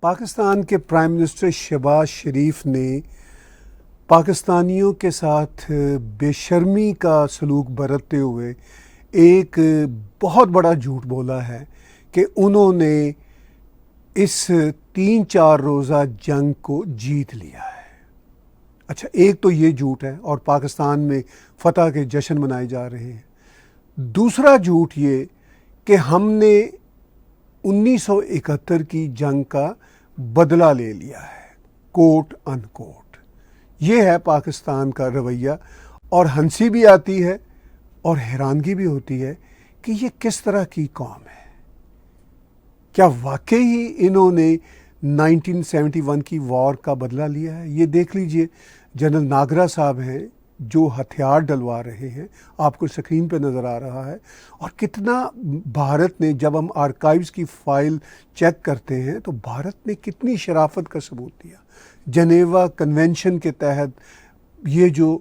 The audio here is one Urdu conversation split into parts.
پاکستان کے پرائم منسٹر شہباز شریف نے پاکستانیوں کے ساتھ بے شرمی کا سلوک برتتے ہوئے ایک بہت بڑا جھوٹ بولا ہے کہ انہوں نے اس 3-4 روزہ جنگ کو جیت لیا ہے۔ اچھا، ایک تو یہ جھوٹ ہے اور پاکستان میں فتح کے جشن منائے جا رہے ہیں۔ دوسرا جھوٹ یہ کہ ہم نے 1971 کی جنگ کا بدلہ لے لیا ہے، کوٹ ان کوٹ۔ یہ ہے پاکستان کا رویہ، اور ہنسی بھی آتی ہے اور حیرانگی بھی ہوتی ہے کہ یہ کس طرح کی قوم ہے۔ کیا واقعی انہوں نے 1971 کی وار کا بدلہ لیا ہے؟ یہ دیکھ لیجئے، جنرل ناگرا صاحب ہیں جو ہتھیار ڈلوا رہے ہیں، آپ کو سکرین پہ نظر آ رہا ہے، اور کتنا بھارت نے، جب ہم آرکائیوز کی فائل چیک کرتے ہیں تو بھارت نے کتنی شرافت کا ثبوت دیا۔ جنیوا کنونشن کے تحت یہ جو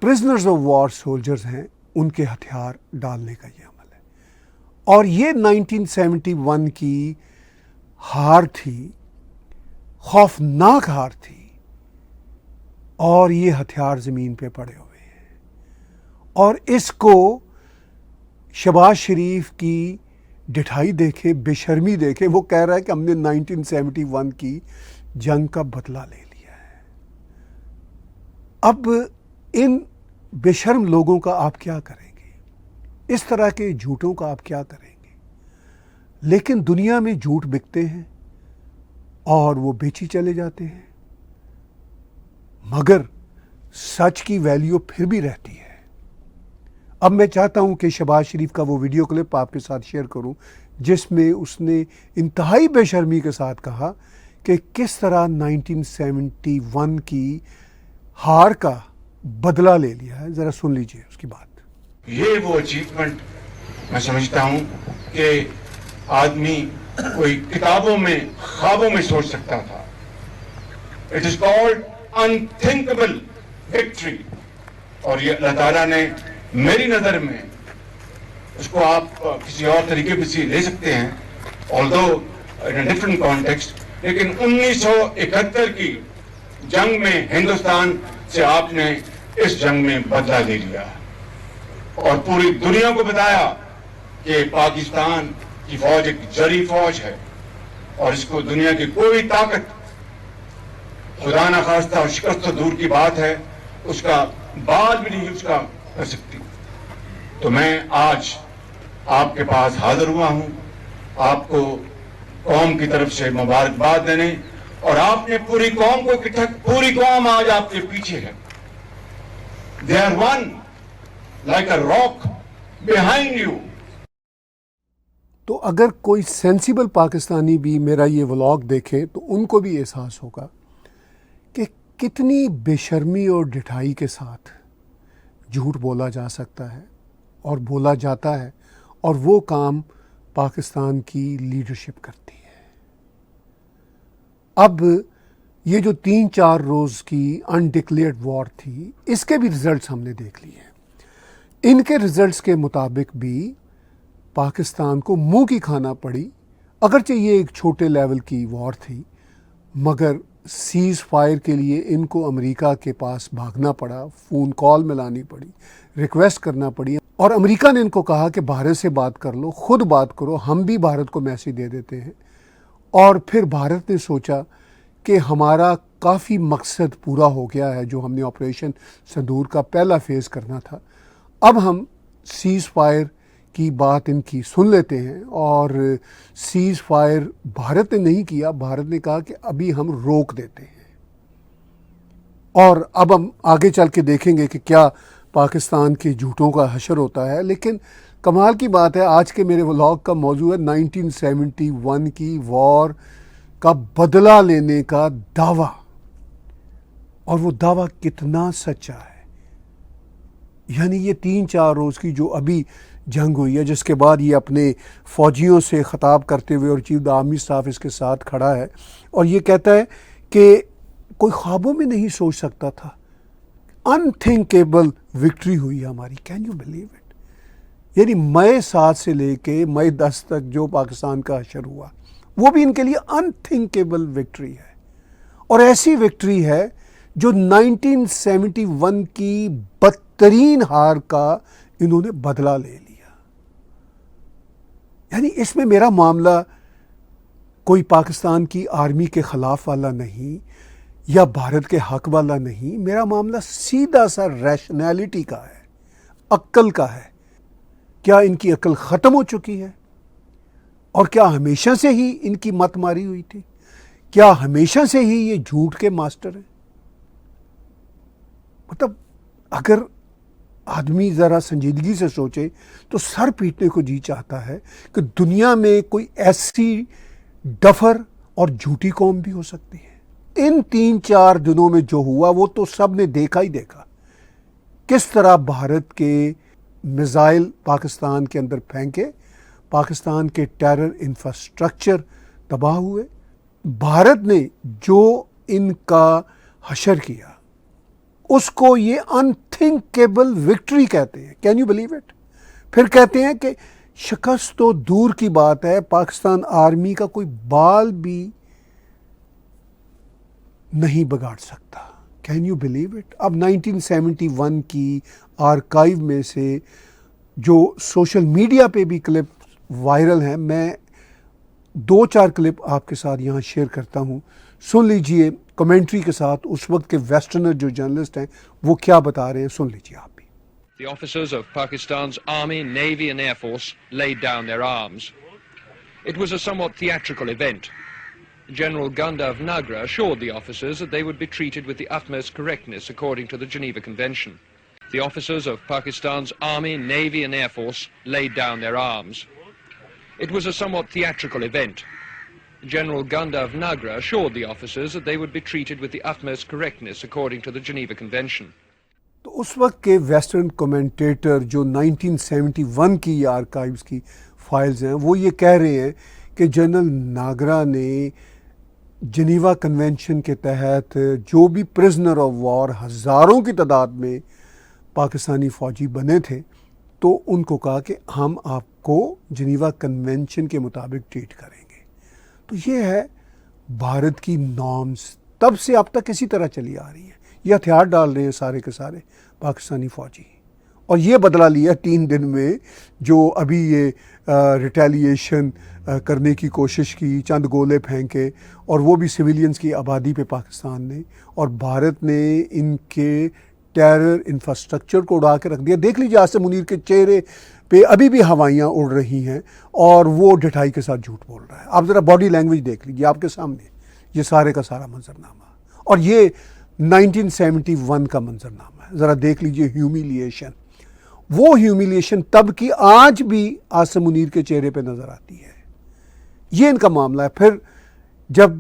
پرزنرز آف وار سولجرز ہیں ان کے ہتھیار ڈالنے کا یہ عمل ہے، اور یہ 1971 کی ہار تھی، خوفناک ہار تھی، اور یہ ہتھیار زمین پہ پڑے ہوئے ہیں۔ اور اس کو شہباز شریف کی ڈٹھائی دیکھے، بے شرمی دیکھے، وہ کہہ رہا ہے کہ ہم نے 1971 کی جنگ کا بدلہ لے لیا ہے۔ اب ان بے شرم لوگوں کا آپ کیا کریں گے؟ اس طرح کے جھوٹوں کا آپ کیا کریں گے؟ لیکن دنیا میں جھوٹ بکتے ہیں اور وہ بیچی چلے جاتے ہیں، مگر سچ کی ویلیو پھر بھی رہتی ہے۔ اب میں چاہتا ہوں کہ شہباز شریف کا وہ ویڈیو کلپ آپ کے ساتھ شیئر کروں جس میں اس نے انتہائی بے شرمی کے ساتھ کہا کہ کس طرح 1971 کی ہار کا بدلہ لے لیا ہے۔ ذرا سن لیجئے اس کی بات۔ یہ وہ اچیومنٹ میں سمجھتا ہوں کہ آدمی کوئی کتابوں میں، خوابوں میں سوچ سکتا تھا۔ It is called unthinkable victory، اور یہ اللہ تعالیٰ نے میری نظر میں، اس کو آپ کسی اور طریقے سے لے سکتے ہیں although in a different context، لیکن 1971 کی جنگ میں ہندوستان سے آپ نے اس جنگ میں بدلہ لے لیا اور پوری دنیا کو بتایا کہ پاکستان کی فوج ایک جری فوج ہے، اور اس کو دنیا کی کوئی طاقت، خدا نہ خواستہ اور شکست تو دور کی بات ہے، اس کا بال بھی نہیں اس کا کر سکتی۔ تو میں آج آپ کے پاس حاضر ہوا ہوں آپ کو قوم کی طرف سے مبارکباد دینے، اور آپ نے پوری قوم کو اکٹھا، پوری قوم آج آپ کے پیچھے ہے۔ They are one like a rock behind you۔ تو اگر کوئی سینسیبل پاکستانی بھی میرا یہ ولاگ دیکھے تو ان کو بھی احساس ہوگا کہ کتنی بے شرمی اور ڈٹھائی کے ساتھ جھوٹ بولا جا سکتا ہے اور بولا جاتا ہے، اور وہ کام پاکستان کی لیڈرشپ کرتی ہے۔ اب یہ جو 3-4 روز کی انڈکلیئرڈ وار تھی، اس کے بھی ریزلٹس ہم نے دیکھ لیے ہیں۔ ان کے ریزلٹس کے مطابق بھی پاکستان کو منہ کی کھانا پڑی، اگرچہ یہ ایک چھوٹے لیول کی وار تھی، مگر سیز فائر کے لیے ان کو امریکہ کے پاس بھاگنا پڑا، فون کال ملانی پڑی، ریکویسٹ کرنا پڑی، اور امریکہ نے ان کو کہا کہ بھارت سے بات کر لو، خود بات کرو، ہم بھی بھارت کو میسیج دے دیتے ہیں۔ اور پھر بھارت نے سوچا کہ ہمارا کافی مقصد پورا ہو گیا ہے، جو ہم نے آپریشن سندور کا پہلا فیز کرنا تھا، اب ہم سیز فائر کی بات ان کی سن لیتے ہیں۔ اور سیز فائر بھارت نے نہیں کیا، بھارت نے کہا کہ ابھی ہم روک دیتے ہیں، اور اب ہم آگے چل کے دیکھیں گے کہ کیا پاکستان کے جھوٹوں کا حشر ہوتا ہے۔ لیکن کمال کی بات ہے، آج کے میرے ولاگ کا موضوع ہے 1971 کی وار کا بدلہ لینے کا دعویٰ، اور وہ دعویٰ کتنا سچا ہے۔ یعنی یہ 3-4 روز کی جو ابھی جنگ ہوئی ہے، جس کے بعد یہ اپنے فوجیوں سے خطاب کرتے ہوئے، اور چیف آرمی اسٹاف اس کے ساتھ کھڑا ہے اور یہ کہتا ہے کہ کوئی خوابوں میں نہیں سوچ سکتا تھا، انتھنکیبل وکٹری ہوئی ہماری۔ Can you believe it? یعنی مئی 7 سے لے کے مئی 10 تک جو پاکستان کا حشر ہوا، وہ بھی ان کے لیے انتھنکیبل وکٹری ہے، اور ایسی وکٹری ہے جو 1971 کی بدترین ہار کا انہوں نے بدلہ لے لیا۔ یعنی اس میں میرا معاملہ کوئی پاکستان کی آرمی کے خلاف والا نہیں یا بھارت کے حق والا نہیں، میرا معاملہ سیدھا سا ریشنالٹی کا ہے، عقل کا ہے۔ کیا ان کی عقل ختم ہو چکی ہے؟ اور کیا ہمیشہ سے ہی ان کی مت ماری ہوئی تھی؟ کیا ہمیشہ سے ہی یہ جھوٹ کے ماسٹر ہیں؟ مطلب اگر آدمی ذرا سنجیدگی سے سوچے تو سر پیٹنے کو جی چاہتا ہے کہ دنیا میں کوئی ایسی ڈفر اور جھوٹی قوم بھی ہو سکتی ہے۔ ان 3-4 دنوں میں جو ہوا وہ تو سب نے دیکھا ہی دیکھا، کس طرح بھارت کے میزائل پاکستان کے اندر پھینکے، پاکستان کے ٹیرر انفراسٹرکچر تباہ ہوئے۔ بھارت نے جو ان کا حشر کیا اس کو یہ انتھنکیبل وکٹری کہتے ہیں۔ Can you believe it? پھر کہتے ہیں کہ شکست تو دور کی بات ہے، پاکستان آرمی کا کوئی بال بھی نہیں بگاڑ سکتا۔ Can you believe it? اب 1971 کی آرکائیو میں سے جو سوشل میڈیا پہ بھی کلپ وائرل ہیں، میں 2-4 کلپ آپ کے ساتھ یہاں شیئر کرتا ہوں، سن لیجئے کمنٹری کے ساتھ اس وقت کے ویسٹرنر جو جرنلسٹ ہیں وہ کیا بتا رہے ہیں، سن لیجئے آپ بھی۔ The officers of Pakistan's Army, Navy and Air Force laid down their arms. It was a somewhat theatrical event. General Gandharv Nagra assured the officers that they would be treated with the utmost correctness according to the Geneva Convention. The officers of Pakistan's Army, Navy and Air Force laid down their arms. It was a somewhat theatrical event. General Gandharv Nagra assured the officers that they would be treated with the utmost correctness according to the Geneva Convention. تو اس وقت کے ویسٹرن کومنٹیٹر جو 1971 کی آرکائیوز کی فائلز ہیں وہ یہ کہہ رہے ہیں کہ جنرل ناگرا نے جنیوا کنونشن کے تحت جو بھی پرزنر آف وار ہزاروں کی تعداد میں پاکستانی فوجی بنے تھے تو ان کو کہا کہ ہم آپ کو جنیوا کنونشن کے مطابق ٹریٹ کریں گے۔ تو یہ ہے بھارت کی نارمز، تب سے اب تک اسی طرح چلی آ رہی ہیں۔ یہ ہتھیار ڈال رہے ہیں سارے کے سارے پاکستانی فوجی، اور یہ بدلہ لیا 3 دن میں جو ابھی یہ ریٹیلیشن کرنے کی کوشش کی، چند گولے پھینکے، اور وہ بھی سویلینز کی آبادی پہ پاکستان نے، اور بھارت نے ان کے ٹیرر انفراسٹرکچر کو اڑا کے رکھ دیا۔ دیکھ لیجیے آصم منیر کے چہرے پہ ابھی بھی ہوائیاں اڑ رہی ہیں اور وہ ڈٹائی کے ساتھ جھوٹ بول رہا ہے۔ آپ ذرا باڈی لینگویج دیکھ لیجیے آپ کے سامنے، یہ سارے کا سارا منظرنامہ، اور یہ 1971 کا منظرنامہ ہے۔ ذرا دیکھ لیجئے ہیومیلیشن، وہ ہیومیلیشن تب کی آج بھی آصم منیر کے چہرے پہ نظر آتی ہے۔ یہ ان کا معاملہ ہے۔ پھر جب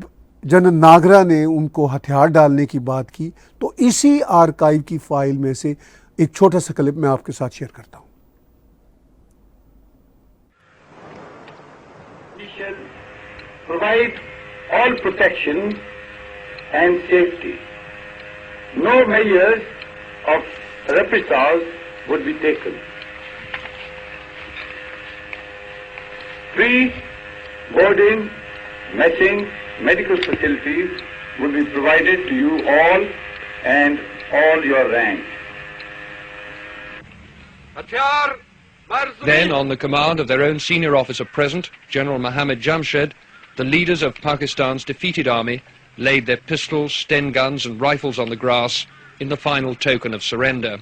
جنرل ناگرا نے ان کو ہتھیار ڈالنے کی بات کی تو اسی آرکائیو کی فائل میں سے ایک چھوٹا سا کلپ میں آپ کے ساتھ شیئر کرتا ہوں۔ We shall provide all protection and safety. No measures of reprisals would be taken. Free boarding, messing, medical facilities would be provided to you all and all your rank. Then, on the command of their own senior officer present, General Mohammad Jamshed, the leaders of Pakistan's defeated army laid their pistols, Sten guns and rifles on the grass in the final token of surrender.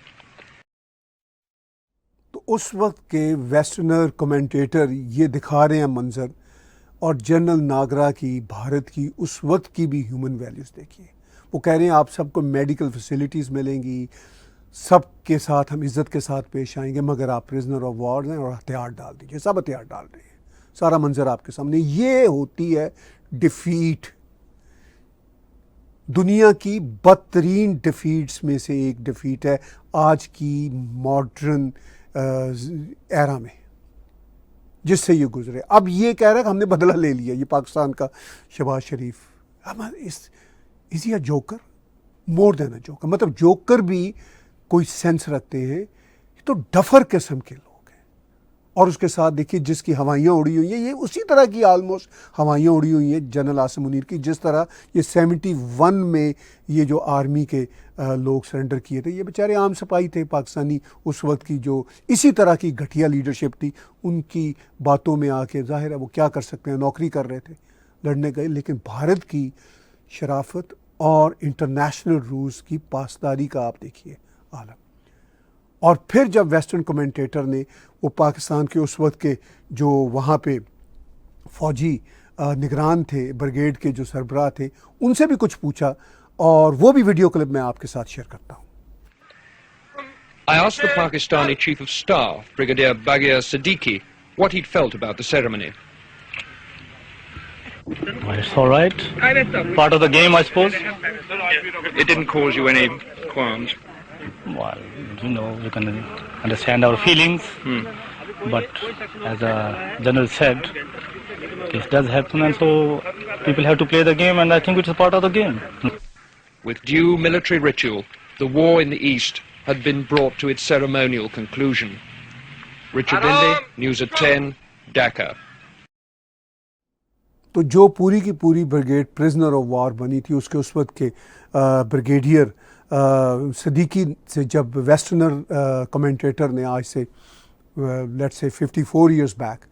تو اس وقت کے ویسٹرنر کمنٹیٹر یہ دکھا رہے ہیں منظر، اور جنرل ناگرا کی بھارت کی اس وقت کی بھی ہیومن ویلیوز دیکھیے۔ وہ کہہ رہے ہیں آپ سب کو میڈیکل فیسلٹیز ملیں گی، سب کے ساتھ ہم عزت کے ساتھ پیش آئیں گے، مگر آپ پرزنر آف وار ہیں اور ہتھیار ڈال دیجیے۔ سب ہتھیار ڈال رہے ہیں، سارا منظر آپ کے سامنے۔ یہ ہوتی ہے ڈیفیٹ، دنیا کی بدترین ڈیفیٹس میں سے ایک ڈیفیٹ ہے آج کی ماڈرن ایرا میں جس سے یہ گزرے۔ اب یہ کہہ رہا ہے کہ ہم نے بدلہ لے لیا، یہ پاکستان کا شہباز شریف۔ از ہی اے جوکر؟ مور دین اے جوکر، مطلب جوکر بھی کوئی سینس رکھتے ہیں، یہ تو ڈفر قسم کے لوگ ہیں، اور اس کے ساتھ دیکھیے جس کی ہوائیاں اڑی ہوئی ہیں، یہ اسی طرح کی آلموسٹ ہوائیاں اڑی ہوئی ہیں جنرل عاصم منیر کی، جس طرح یہ 71 میں یہ جو آرمی کے لوگ سرنڈر کیے تھے، یہ بیچارے عام سپاہی تھے پاکستانی اس وقت کی، جو اسی طرح کی گھٹیا لیڈرشپ تھی، ان کی باتوں میں آ کے ظاہر ہے وہ کیا کر سکتے ہیں، نوکری کر رہے تھے، لڑنے گئے، لیکن بھارت کی شرافت اور انٹرنیشنل رولز کی پاسداری کا آپ دیکھیے عالم۔ اور پھر جب ویسٹرن کمنٹیٹر نے وہ پاکستان کے اس وقت کے جو وہاں پہ فوجی نگران تھے، بریگیڈ کے جو سربراہ تھے، ان سے بھی کچھ پوچھا، اور وہ بھی ویڈیو کلپ میں آپ کے ساتھ شیئر کرتا ہوں۔ I asked the Pakistani Chief of Staff, Brigadier Baghir Siddiqui, what he'd felt about the ceremony. Well, it's all right. Part of the game, I suppose. It didn't cause you any qualms? Well, you know, you can understand our feelings. But as a general said, this does happen, and so people have to play the game, and I think it's a part of the game. With due military ritual, the war in the East had been brought to its ceremonial conclusion. Richard Lindley, News at 10, Dhaka. تو جو پوری کی پوری بریگیڈ پرزنر آف وار بنی تھی، اس کے اس وقت کے بریگیڈیئر صدیقی سے جب ویسٹرنر کمنٹیٹر نے آج سے لیٹ سے 54 ایئرس بیک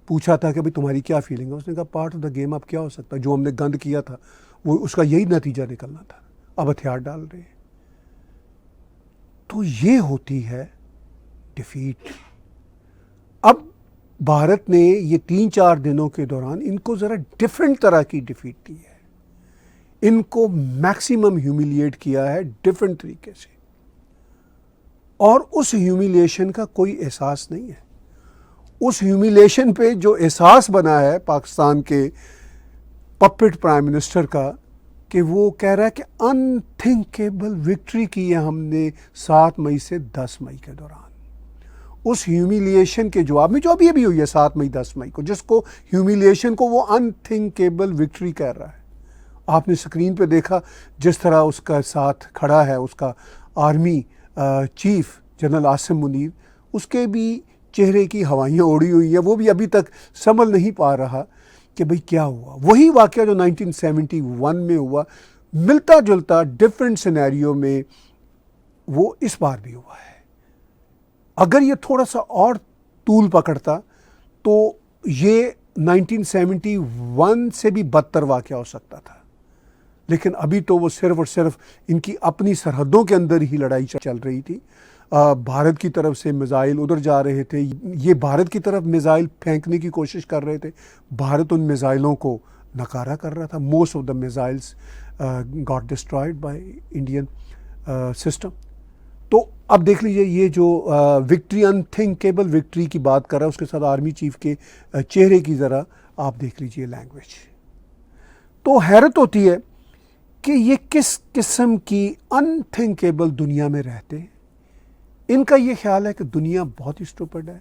پوچھا تھا کہ بھئی تمہاری کیا فیلنگ ہے، اس نے کہا پارٹ آف دا گیم، اب کیا ہو سکتا ہے، جو ہم نے گند کیا تھا وہ اس کا یہی نتیجہ نکلنا تھا، اب ہتھیار ڈال رہے ہیں۔ تو یہ ہوتی ہے ڈیفیٹ۔ اب بھارت نے یہ 3-4 دنوں کے دوران ان کو ذرا ڈفرینٹ طرح کی ڈیفیٹ دی ہے، ان کو میکسیمم ہیومیلیٹ کیا ہے ڈفرینٹ طریقے سے، اور اس ہیومیلیشن کا کوئی احساس نہیں ہے۔ اس ہیومیلیشن پہ جو احساس بنا ہے پاکستان کے پپٹ پرائم منسٹر کا، کہ وہ کہہ رہا ہے کہ انتھنکیبل وکٹری کی ہے ہم نے 7 مئی سے 10 مئی کے دوران۔ اس ہیومیلیشن کے جواب میں جو ابھی ہوئی ہے 7 مئی 10 مئی کو، جس کو ہیومیلیشن کو وہ انتھنکیبل وکٹری کہہ رہا ہے۔ آپ نے سکرین پہ دیکھا جس طرح اس کا ساتھ کھڑا ہے اس کا army chief general Asim Munir, اس کے بھی چہرے کی ہوائیاں اڑی ہوئی ہیں، وہ بھی ابھی تک سنبھل نہیں پا رہا کہ بھئی کیا ہوا۔ وہی واقعہ جو 1971 میں ہوا، ملتا جلتا ڈفرینٹ سینیریو میں وہ اس بار بھی ہوا ہے۔ اگر یہ تھوڑا سا اور طول پکڑتا تو یہ 1971 سے بھی بدتر واقعہ ہو سکتا تھا، لیکن ابھی تو وہ صرف اور صرف ان کی اپنی سرحدوں کے اندر ہی لڑائی چل رہی تھی۔ بھارت کی طرف سے میزائل ادھر جا رہے تھے، یہ بھارت کی طرف میزائل پھینکنے کی کوشش کر رہے تھے، بھارت ان میزائلوں کو نکارا کر رہا تھا۔ Most of the missiles got destroyed by Indian system. تو اب دیکھ لیجئے یہ جو وکٹری، انتھنکیبل وکٹری کی بات کر رہا ہے، اس کے ساتھ آرمی چیف کے چہرے کی ذرا آپ دیکھ لیجئے لینگویج۔ تو حیرت ہوتی ہے کہ یہ کس قسم کی انتھنکیبل دنیا میں رہتے ہیں۔ ان کا یہ خیال ہے کہ دنیا بہت ہی اسٹوپڈ ہے،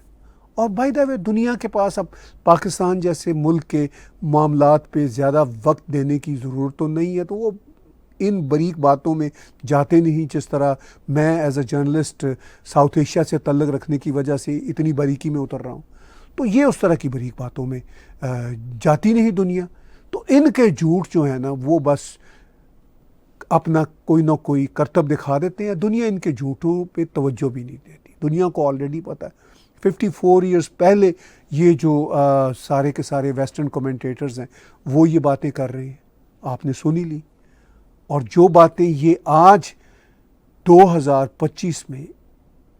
اور بائی دا وے دنیا کے پاس اب پاکستان جیسے ملک کے معاملات پہ زیادہ وقت دینے کی ضرورت تو نہیں ہے، تو وہ ان باریک باتوں میں جاتے نہیں، جس طرح میں as a journalist south Asia سے تعلق رکھنے کی وجہ سے اتنی باریکی میں اتر رہا ہوں، تو یہ اس طرح کی باریک باتوں میں جاتی نہیں دنیا۔ تو ان کے جھوٹ جو ہے نا وہ بس اپنا کوئی نہ کوئی کرتب دکھا دیتے ہیں، دنیا ان کے جھوٹوں پہ توجہ بھی نہیں دیتی۔ دنیا کو آلریڈی پتہ ہے 54 ایئرس پہلے یہ جو سارے کے سارے ویسٹرن کمنٹیٹرز ہیں وہ یہ باتیں کر رہے ہیں، آپ نے سنی لی، اور جو باتیں یہ آج 2025 میں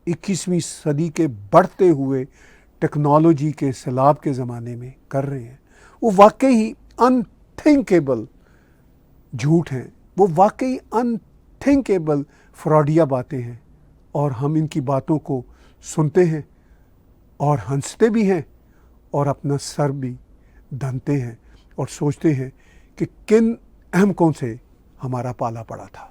21ویں صدی کے بڑھتے ہوئے ٹیکنالوجی کے سیلاب کے زمانے میں کر رہے ہیں، وہ واقعی انتھنکیبل جھوٹ ہیں، وہ واقعی انتھنکیبل فراڈیا باتیں ہیں، اور ہم ان کی باتوں کو سنتے ہیں اور ہنستے بھی ہیں اور اپنا سر بھی دھنتے ہیں اور سوچتے ہیں کہ کن احمقوں سے ہمارا پالا پڑا تھا۔